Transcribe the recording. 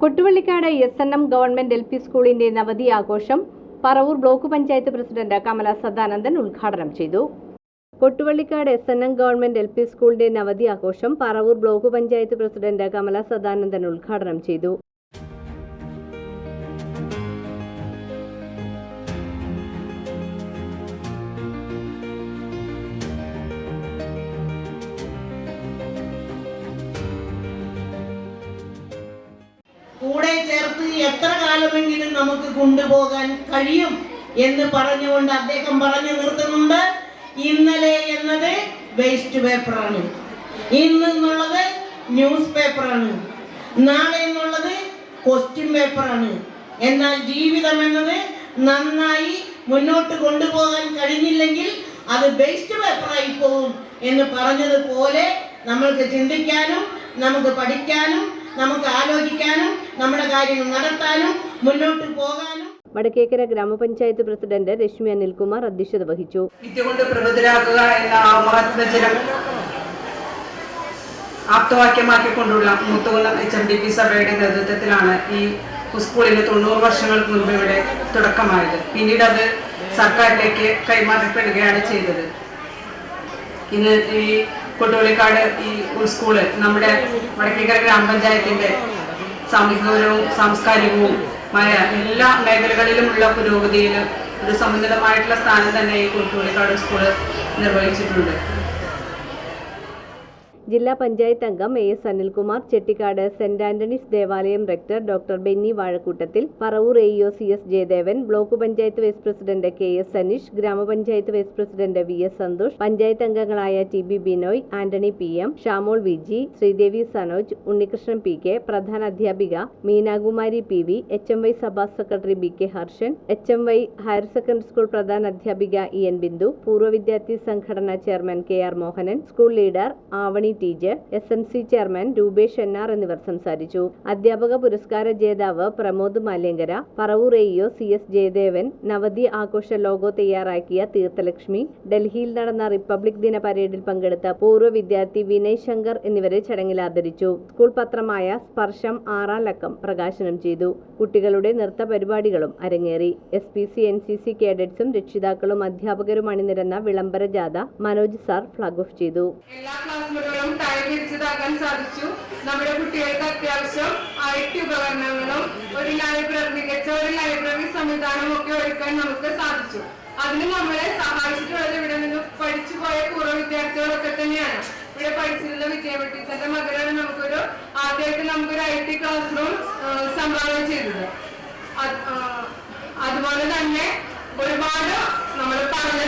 Kottuvallikkad SNM government LP സ്കൂളിന്റെ നവതി ആഘോഷം പറവൂർ ബ്ലോക്ക് പഞ്ചായത്ത് പ്രസിഡന്റ് കമല സദാനന്ദൻ ഉദ്ഘാടനം ചെയ്തു. കൊട്ടുവള്ളിക്കാട് SNM ഗവൺമെന്റ് LP സ്കൂളിന്റെ നവതി ആഘോഷം പറവൂർ ബ്ലോക്ക് പഞ്ചായത്ത് പ്രസിഡന്റ് കമല സദാനന്ദൻ ഉദ്ഘാടനം ചെയ്തു. കൂടെ ചേർത്ത് എത്ര കാലമെങ്കിലും നമുക്ക് കൊണ്ടുപോകാൻ കഴിയും എന്ന് പറഞ്ഞുകൊണ്ട് അദ്ദേഹം പറഞ്ഞു നിർത്തുന്നുണ്ട്. ഇന്നലെ എന്നത് വേസ്റ്റ് പേപ്പറാണ്, ഇന്നുള്ളത് ന്യൂസ് പേപ്പറാണ്, നാളെ എന്നുള്ളത് ക്വസ്റ്റ്യൻ പേപ്പറാണ്. എന്നാൽ ജീവിതം എന്നത് നന്നായി മുന്നോട്ട് കൊണ്ടുപോകാൻ കഴിഞ്ഞില്ലെങ്കിൽ അത് വേസ്റ്റ് പേപ്പറായി പോകും എന്ന് പറഞ്ഞതുപോലെ നമ്മൾക്ക് ചിന്തിക്കാനും നമുക്ക് പഠിക്കാനും നമുക്ക് ആലോചിക്കാനും നമ്മുടെ കാര്യങ്ങൾ നടത്താനും മുന്നോട്ട് പോകാനും. വടക്കേക്കര ഗ്രാമപഞ്ചായത്ത് പ്രസിഡന്റ് രശ്മി അനിൽകുമാർ അധ്യക്ഷത വഹിച്ചു. വിദ്യ കൊണ്ട് പ്രബുദ്ധരാക്കുക എന്ന മഹത്വചനം ആപ്തവാക്യമാക്കിക്കൊണ്ടുള്ള മൂത്തുകുന്നം HMDP സഭയുടെ നേതൃത്വത്തിലാണ് ഈ സ്കൂളിന് 90 വർഷങ്ങൾക്ക് മുൻപ് ഇവിടെ തുടക്കമായത്. പിന്നീട് അത് സർക്കാരിലേക്ക് കൈമാറപ്പെടുകയാണ് ചെയ്തത്. ഇന്ന് ഈ കൊട്ടുവള്ളിക്കാട് ഈ സ്കൂള് നമ്മുടെ വടക്കേക്കര ഗ്രാമപഞ്ചായത്തിന്റെ സാമൂഹികവും സാംസ്കാരികവുമായ എല്ലാ മേഖലകളിലുമുള്ള പുരോഗതിയിൽ ഒരു സമുന്നതമായിട്ടുള്ള സ്ഥാനം തന്നെ ഈ കൊട്ടുവള്ളിക്കാട് സ്കൂള് നിർവഹിച്ചിട്ടുണ്ട്. ജില്ലാ പഞ്ചായത്ത് അംഗം AS Anilkumar, Chettikkad saint Antony's ദേവാലയം റെക്ടർ ഡോക്ടർ ബെന്നി വാഴക്കൂട്ടത്തിൽ, Paravur AEO CS Jayadevan, block panchayat vice president KS Aneesh, grama panchayat vice president VS Santhosh, panchayat അംഗങ്ങളായ TB Binoy, Antony PM, ഷാമോൾ VG, Sridevi Sanoj, Unnikrishnan PK, പ്രധാന അധ്യാപിക മീനാകുമാരി PV, HMY സഭാ secretary BK Harshan, HMY higher secondary school പ്രധാന അധ്യാപിക EN ബിന്ദു, പൂർവ്വ വിദ്യാർത്ഥി സംഘടനാ chairman KR Mohanan, school leader Avani teacher, SMC chairman Rupesh NR എന്നിവർ സംസാരിച്ചു. അധ്യാപക പുരസ്കാര ജേതാവ് പ്രമോദ് മാല്യങ്കര, പറവൂർ AEO CS ജയദേവൻ, നവതി ആഘോഷ ലോഗോ തയ്യാറാക്കിയ തീർത്ഥലക്ഷ്മി, ഡൽഹിയിൽ നടന്ന റിപ്പബ്ലിക് ദിന പരേഡിൽ പങ്കെടുത്ത പൂർവ്വ വിദ്യാർത്ഥി വിനയ് ശങ്കർ എന്നിവരെ ചടങ്ങിൽ ആദരിച്ചു. സ്കൂൾ പത്രമായ സ്പർശം 6ാം ലക്കം പ്രകാശനം ചെയ്തു. കുട്ടികളുടെ നൃത്ത പരിപാടികളും അരങ്ങേറി. SPC NCC കേഡറ്റ്സും രക്ഷിതാക്കളും അധ്യാപകരും അണിനിരന്ന വിളംബര ജാഥ മനോജ് സാർ ഫ്ലാഗ് ഓഫ് ചെയ്തു. ടൈമിരിച്ചതാക്കാൻ സാധിച്ചു. നമ്മുടെ കുട്ടികൾക്ക് അത്യാവശ്യം IT ഉപകരണങ്ങളും മികച്ച ഒരു ലൈബ്രറി സംവിധാനവും ഒക്കെ ഒരുക്കാൻ നമുക്ക് സാധിച്ചു. അതിന് നമ്മളെ സഹായിച്ചിട്ടുള്ളത് ഇവിടെ നിന്ന് പഠിച്ചു പോയ പൂർവ്വ വിദ്യാർത്ഥികളൊക്കെ തന്നെയാണ്. ഇവിടെ പഠിച്ചിരുന്ന വിജയമ ടീച്ചറിന്റെ മകനാണ് ആദ്യമായിട്ട് നമുക്കൊരു IT ക്ലാസ് റൂം സംഭാവന ചെയ്തത്. അതുപോലെ തന്നെ ഒരുപാട് നമ്മൾ പറഞ്ഞ